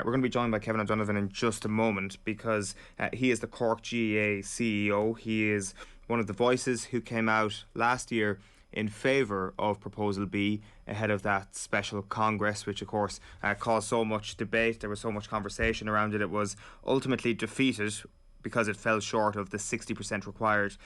We're going to be joined by Kevin O'Donovan in just a moment because he is the Cork GAA CEO. He is one of the voices who came out last year in favour of Proposal B ahead of that special Congress, which of course caused so much debate. There was so much conversation around it. It was ultimately defeated because it fell short of the 60% required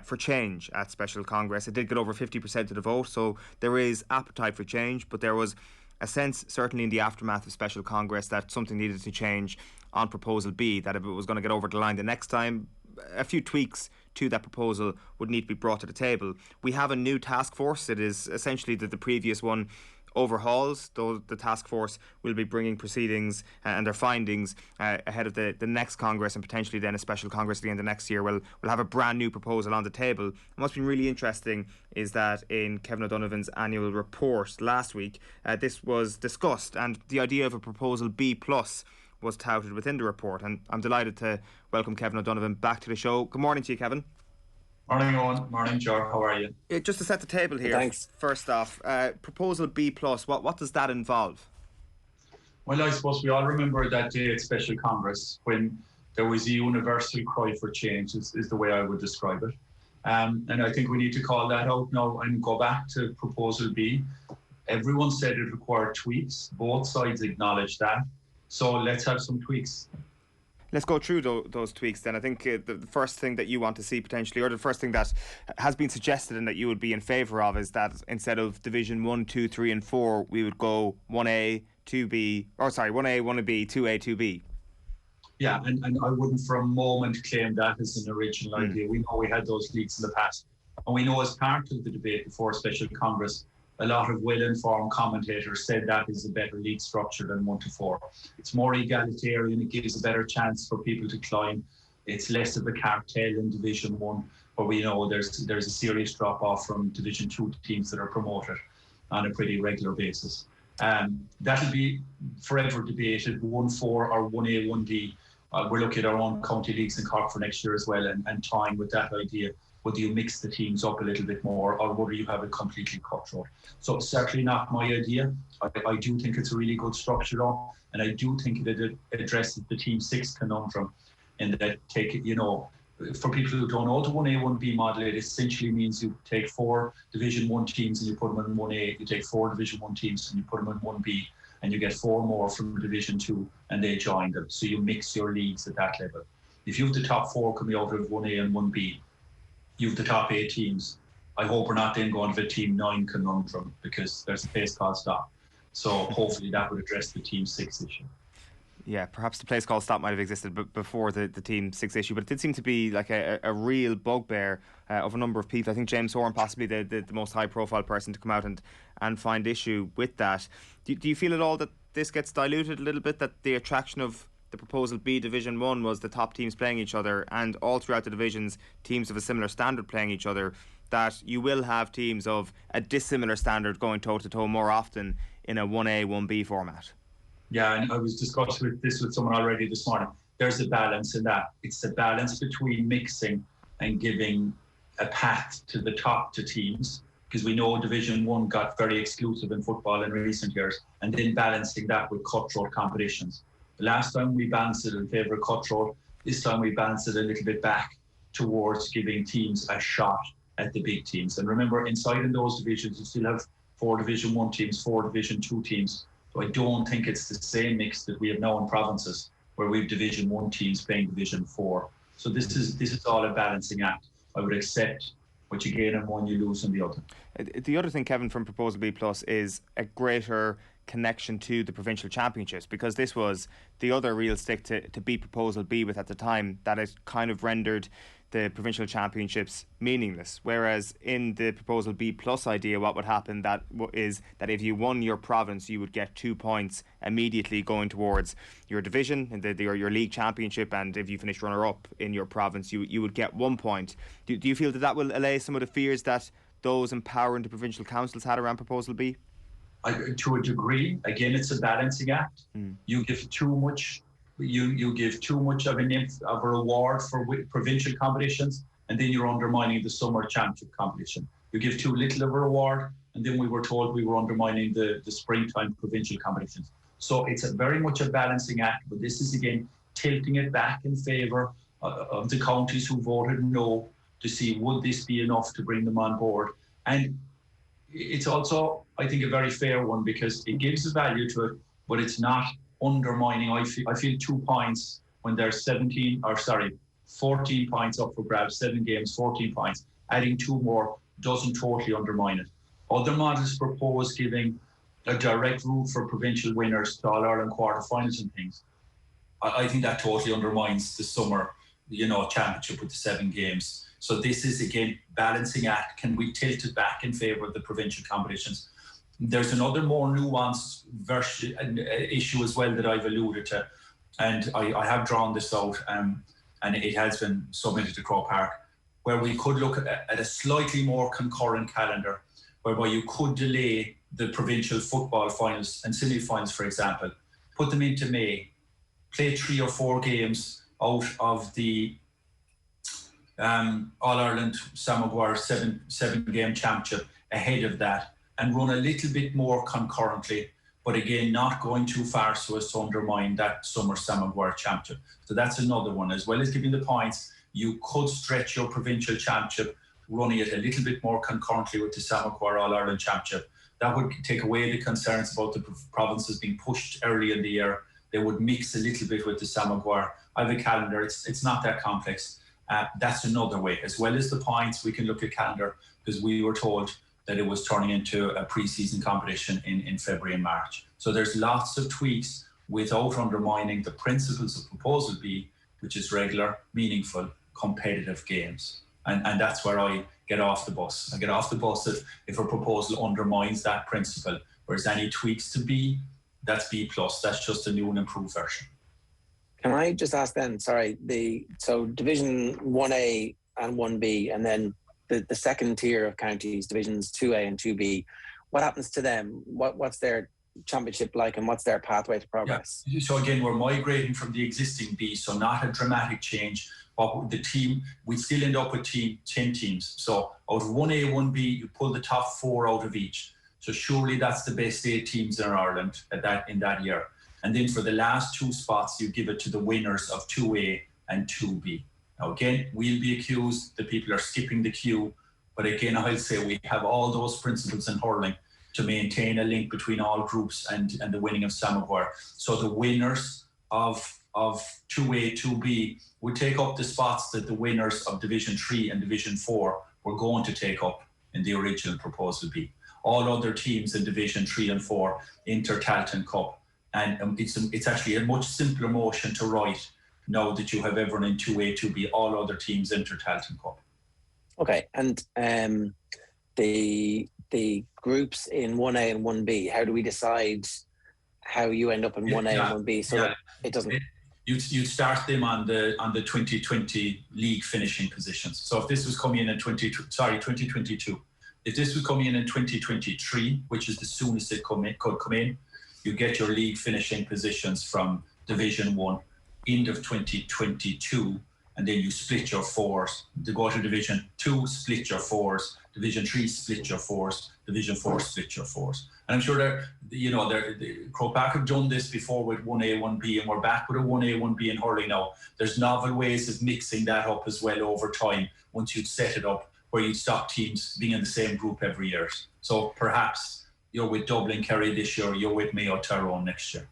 for change at special Congress. It did get over 50% of the vote, so there is appetite for change, but there was a sense, certainly in the aftermath of special Congress, that something needed to change on Proposal B, that if it was going to get over the line the next time, a few tweaks to that proposal would need to be brought to the table. We have a new task force. It is essentially the previous one overhauls, though the task force will be bringing proceedings and their findings ahead of the next Congress, and potentially then a special Congress at the end of next year. We'll have a brand new proposal on the table. And what's been really interesting is that in Kevin O'Donovan's annual report last week, this was discussed, and the idea of a Proposal B plus was touted within the report. And I'm delighted to welcome Kevin O'Donovan back to the show. Good morning to you, Kevin. Morning, Owen. Morning, Ger. How are you? Just to set the table here, Thanks. First off, Proposal B plus, what does that involve? Well, I suppose we all remember that day at Special Congress when there was a universal cry for change, is the way I would describe it. And I think we need to call that out now and go back to Proposal B. Everyone said it required tweaks. Both sides acknowledged that. So let's have some tweaks. Let's go through those tweaks then. I think the first thing that you want to see potentially, or the first thing that has been suggested and that you would be in favour of, is that instead of Division 1, 2, 3 and 4, we would go 1A, 2B, 1A, 1B, 2A, 2B. Yeah, and I wouldn't for a moment claim that as an original idea. We know we had those leaks in the past. And we know as part of the debate before Special Congress, a lot of well-informed commentators said that is a better league structure than 1 to 4. It's more egalitarian, it gives a better chance for people to climb. It's less of a cartel in Division 1, where we know there's a serious drop-off from Division 2 teams that are promoted on a pretty regular basis. That'll be forever debated, 1-4 or 1A, 1D. We're looking at our own county leagues in Cork for next year as well, and toying with that idea. Would you mix the teams up a little bit more, or would you have it completely cutthroat? So it's certainly not my idea. I do think it's a really good structure though, and I do think it addresses the Team 6 conundrum, and that for people who don't know the 1A, 1B model, it essentially means you take 4 Division 1 teams and you put them in 1A, you take 4 Division 1 teams and you put them in 1B, and you get 4 more from Division 2 and they join them. So you mix your leagues at that level. If you have the top 4 coming out of 1A and 1B, you have the top 8 teams. I hope we're not then going to the Team 9 conundrum, because there's a place called stop. So hopefully that would address the Team 6 issue. Yeah, perhaps the place called stop might have existed before the Team 6 issue, but it did seem to be like a real bugbear of a number of people. I think James Horan, possibly the most high-profile person to come out and find issue with that. Do you feel at all that this gets diluted a little bit, that the attraction of the Proposal B Division 1 was the top teams playing each other, and all throughout the divisions, teams of a similar standard playing each other, that you will have teams of a dissimilar standard going toe-to-toe more often in a 1A, 1B format? Yeah, and I was discussing this with someone already this morning. There's a balance in that. It's the balance between mixing and giving a path to the top to teams, because we know Division 1 got very exclusive in football in recent years, and then balancing that with cutthroat competitions. The last time we balanced it in favour of cutthroat, this time we balanced it a little bit back towards giving teams a shot at the big teams. And remember, inside in those divisions, you still have 4 Division 1 teams, 4 Division 2 teams. So I don't think it's the same mix that we have now in provinces, where we have Division 1 teams playing Division 4. So this is all a balancing act. I would accept what you gain in one, you lose in the other. The other thing, Kevin, from Proposal B Plus is a greater connection to the provincial championships, because this was the other real stick to beat Proposal B with at the time, that it kind of rendered the provincial championships meaningless. Whereas in the Proposal B Plus idea, what would happen is that if you won your province, you would get 2 points immediately going towards your division and your league championship, and if you finish runner-up in your province, you would get 1 point. Do you feel that will allay some of the fears that those empowering the provincial councils had around Proposal B? To a degree, again, it's a balancing act. You give too much. You give too much of a reward for provincial competitions, and then you're undermining the summer championship competition. You give too little of a reward, and then we were told we were undermining the springtime provincial competitions. So it's very much a balancing act, but this is again tilting it back in favour of the counties who voted no, to see would this be enough to bring them on board. And it's also, I think, a very fair one, because it gives a value to it, but it's not undermining. I feel 2 points when there's 14 points up for grabs, 7 games, 14 points. Adding 2 more doesn't totally undermine it. Other models propose giving a direct route for provincial winners to All-Ireland quarterfinals and things. I think that totally undermines the summer, championship with the 7 games. So this is, again, balancing act. Can we tilt it back in favour of the provincial competitions? There's another more nuanced issue as well that I've alluded to, and I have drawn this out, and it has been submitted to Croke Park, where we could look at a slightly more concurrent calendar, whereby you could delay the provincial football finals and semi-finals, for example, put them into May, play 3 or 4 games out of the All-Ireland Samaguar 7-game championship ahead of that, and run a little bit more concurrently, but again, not going too far so as to undermine that summer Samaguar championship. So that's another one. As well as giving the points, you could stretch your provincial championship, running it a little bit more concurrently with the Samaguar All-Ireland championship. That would take away the concerns about the provinces being pushed early in the year. They would mix a little bit with the Samaguar. I have a calendar. It's not that complex. That's another way. As well as the points, we can look at calendar, because we were told that it was turning into a pre-season competition in February and March. So there's lots of tweaks without undermining the principles of Proposal B, which is regular, meaningful, competitive games. And that's where I get off the bus. I get off the bus if a proposal undermines that principle, whereas any tweaks to B, that's B+. That's just a new and improved version. Can I just ask then, sorry, so Division 1A and 1B, and then the second tier of counties, Divisions 2A and 2B, what happens to them? What's their championship like, and what's their pathway to progress? Yeah. So again, we're migrating from the existing B, so not a dramatic change. But the team, we still end up with 10 teams. So out of 1A, 1B, you pull the top 4 out of each. So surely that's the best 8 teams in Ireland in that year. And then for the last 2 spots, you give it to the winners of 2A and 2B. Now again, we'll be accused that people are skipping the queue. But again, I'll say we have all those principles in hurling to maintain a link between all groups and the winning of Samaguar. So the winners of 2A, 2B would take up the spots that the winners of Division 3 and Division 4 were going to take up in the original Proposal B. All other teams in Division 3 and 4 enter Tailteann Cup. And it's actually a much simpler motion to write now that you have everyone in 2A, 2B, all other teams enter Tailteann Cup. Okay, and the groups in 1A and 1B, how do we decide how you end up in 1A and 1B so that it doesn't... You'd start them on the 2020 league finishing positions. So if this was coming in 2022, if this was coming in 2023, which is the soonest it could come in, you get your league finishing positions from Division 1, end of 2022, and then you split your 4s. To go to Division 2, split your 4s. Division 3, split your 4s. Division 4, split your 4s. And I'm sure Croke Park have done this before with 1A, 1B, and we're back with a 1A, 1B in hurling now. There's novel ways of mixing that up as well over time once you'd set it up, where you'd stop teams being in the same group every year. So perhaps you're with Dublin, Kerry this year, you're with Mayo, Tyrone next year.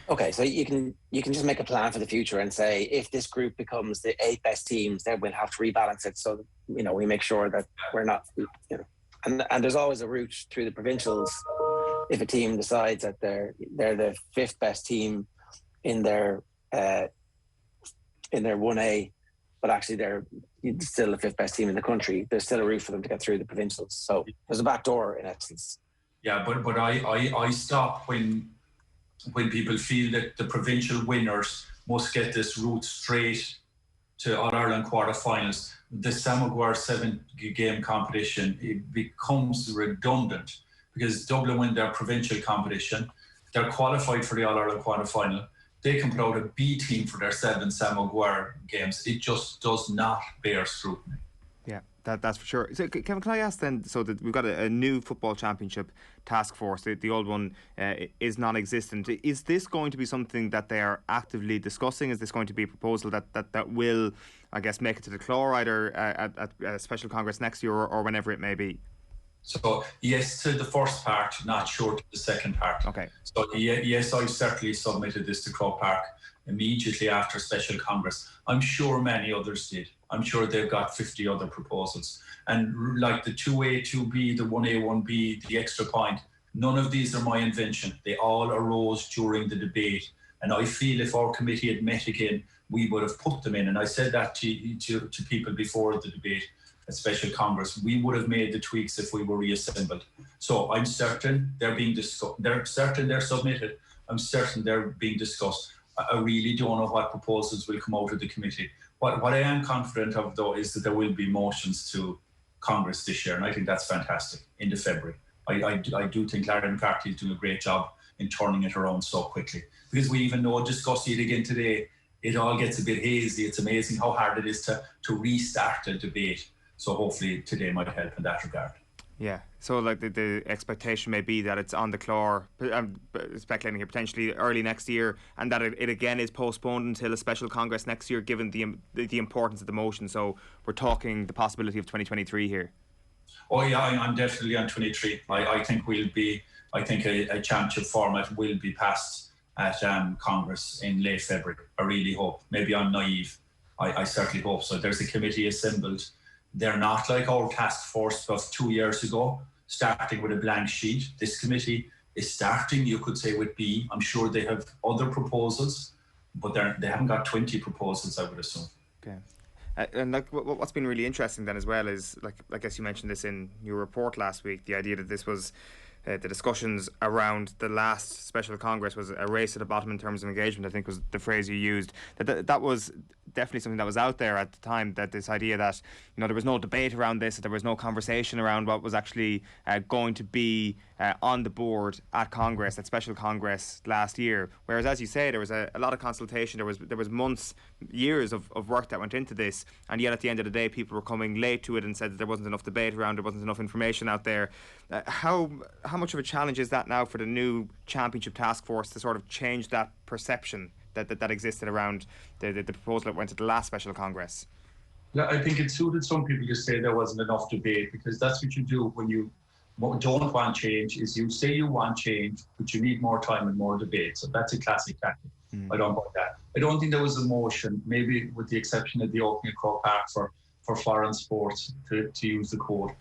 Okay, so you can just make a plan for the future and say, if this group becomes the 8 best teams, then we'll have to rebalance it so we make sure that we're not, and there's always a route through the provincials. If a team decides that they're the 5th best team in their 1A, but actually they're still the 5th best team in the country, there's still a route for them to get through the provincials. So there's a back door in essence. Yeah, but I stop when people feel that the provincial winners must get this route straight to All-Ireland quarterfinals. The Samaguar 7-game competition, it becomes redundant because Dublin win their provincial competition. They're qualified for the All-Ireland quarterfinal. They can put out a B team for their 7 Samaguar games. It just does not bear scrutiny. Yeah, that's for sure. So can I ask then, so that we've got a new football championship task force, the old one is non-existent. Is this going to be something that they are actively discussing? Is this going to be a proposal that will, I guess, make it to the floor either at a special congress next year or whenever it may be? So yes to the first part, not sure to the second part. Okay. So yes, I certainly submitted this to Croke Park immediately after special congress. I'm sure many others did. I'm sure they've got 50 other proposals. And like the 2A, 2B, the 1A, 1B, the extra point, none of these are my invention. They all arose during the debate. And I feel if our committee had met again, we would have put them in. And I said that to people before the debate. A special congress, we would have made the tweaks if we were reassembled. So I'm certain they're being discussed. They're certain they're submitted. I'm certain they're being discussed. I really don't know what proposals will come out of the committee. What I am confident of, though, is that there will be motions to Congress this year, and I think that's fantastic. Into February, I do think Larry McCarthy is doing a great job in turning it around so quickly. Because we even know, discussing it again today, it all gets a bit hazy. It's amazing how hard it is to restart a debate. So hopefully today might help in that regard. Yeah, so like the expectation may be that it's on the floor, I'm speculating here, potentially early next year, and that it again is postponed until a special congress next year, given the importance of the motion. So we're talking the possibility of 2023 here. Oh yeah, I'm definitely on 23. I think a championship format will be passed at Congress in late February. I really hope. Maybe I'm naive. I certainly hope so. There's a committee assembled. They're not like our task force of 2 years ago, starting with a blank sheet. This committee is starting, you could say, with B. I'm sure they have other proposals, but they haven't got 20 proposals, I would assume. Okay. And like what's been really interesting then as well is, like I guess you mentioned this in your report last week, the idea that this was the discussions around the last special congress was a race to the bottom in terms of engagement, I think was the phrase you used. That was definitely something that was out there at the time, that this idea that, you know, there was no debate around this, that there was no conversation around what was actually going to be on the board at Congress, at special Congress last year. Whereas, as you say, there was a lot of consultation, there was months, years of work that went into this, and yet at the end of the day people were coming late to it and said that there wasn't enough debate around, there wasn't enough information out there. How much of a challenge is that now for the new championship task force to sort of change that perception that existed around the proposal that went to the last special congress? Yeah, I think it suited some people to say there wasn't enough debate, because that's what you do when you don't want change, is you say you want change, but you need more time and more debate. So that's a classic tactic. I don't like that. I don't think there was a motion, maybe with the exception of the opening of Croke Park for foreign sports, to use the quote,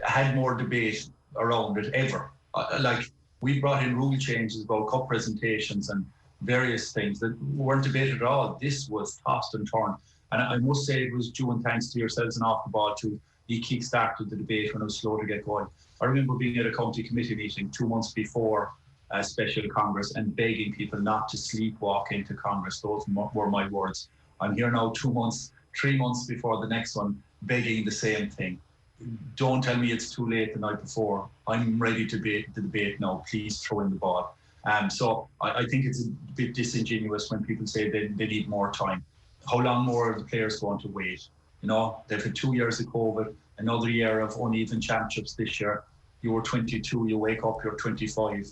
had more debate around it ever. Like, we brought in rule changes about cup presentations and various things that weren't debated at all. This was tossed and turned. And I must say it was due and thanks to yourselves and Off the Ball to you kick-started the debate when it was slow to get going. I remember being at a county committee meeting 2 months before a special Congress and begging people not to sleepwalk into Congress. Those were my words. I'm here now 2 months, 3 months before the next one, begging the same thing. Don't tell me it's too late the night before. I'm ready to debate now. Please throw in the ball. So I think it's a bit disingenuous when people say they need more time. How long more are the players going to wait? You know, they've had 2 years of COVID, another year of uneven championships this year. You were 22, you wake up, you're 25.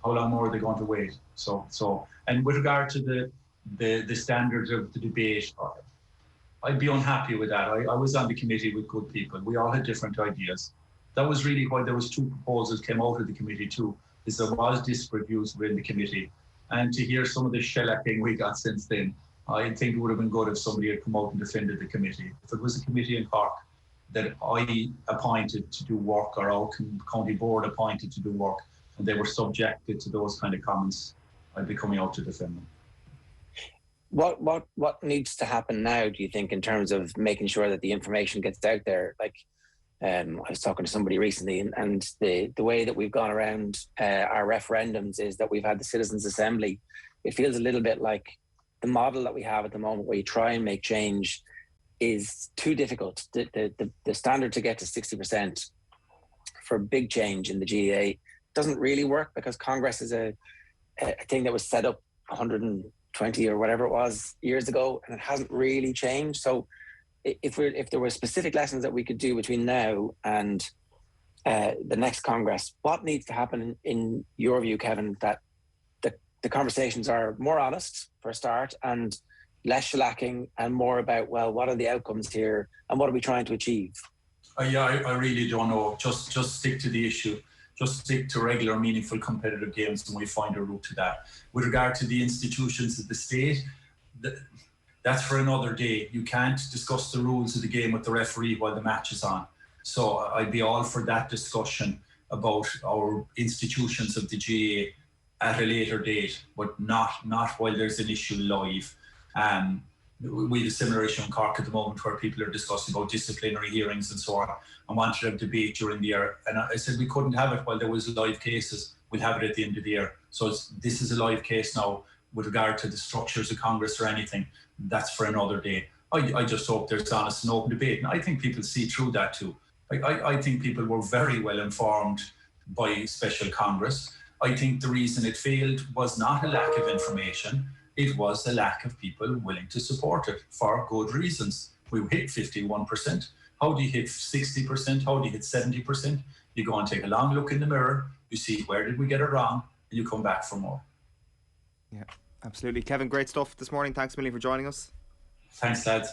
How long more are they going to wait? So, and with regard to the standards of the debate, I'd be unhappy with that. I was on the committee with good people. We all had different ideas. That was really why there was 2 proposals came out of the committee too, is there was disparate views within the committee. And to hear some of the shellacking we got since then, I think it would have been good if somebody had come out and defended the committee. If it was a committee in Cork that I appointed to do work, or our county board appointed to do work, and they were subjected to those kind of comments, I'd be coming out to defend them. What needs to happen now, do you think, in terms of making sure that the information gets out there? Like, I was talking to somebody recently, and the way that we've gone around our referendums is that we've had the Citizens' Assembly. It feels a little bit like the model that we have at the moment, where you try and make change, is too difficult. The standard to get to 60% for big change in the GAA doesn't really work, because Congress is a thing that was set up 120 or whatever it was years ago, and it hasn't really changed. So if there were specific lessons that we could do between now and the next Congress, what needs to happen in your view, Kevin, that the conversations are more honest for a start and less shellacking and more about, well, what are the outcomes here and what are we trying to achieve? I really don't know. Just stick to the issue. Just stick to regular, meaningful, competitive games, and we find a route to that. With regard to the institutions of the state, that's for another day. You can't discuss the rules of the game with the referee while the match is on. So I'd be all for that discussion about our institutions of the GAA at a later date, but not while there's an issue live. We have a similar issue in Cork at the moment where people are discussing about disciplinary hearings and so on, and wanted to have debate during the year. And I said we couldn't have it while there was live cases. We'll have it at the end of the year. So this is a live case now with regard to the structures of Congress or anything. That's for another day. I just hope there's honest and open debate. And I think people see through that too. I think people were very well informed by Special Congress. I think the reason it failed was not a lack of information. It was a lack of people willing to support it for good reasons. We hit 51%. How do you hit 60%? How do you hit 70%? You go and take a long look in the mirror. You see, where did we get it wrong? And you come back for more. Yeah, absolutely. Kevin, great stuff this morning. Thanks a million for joining us. Thanks, lads.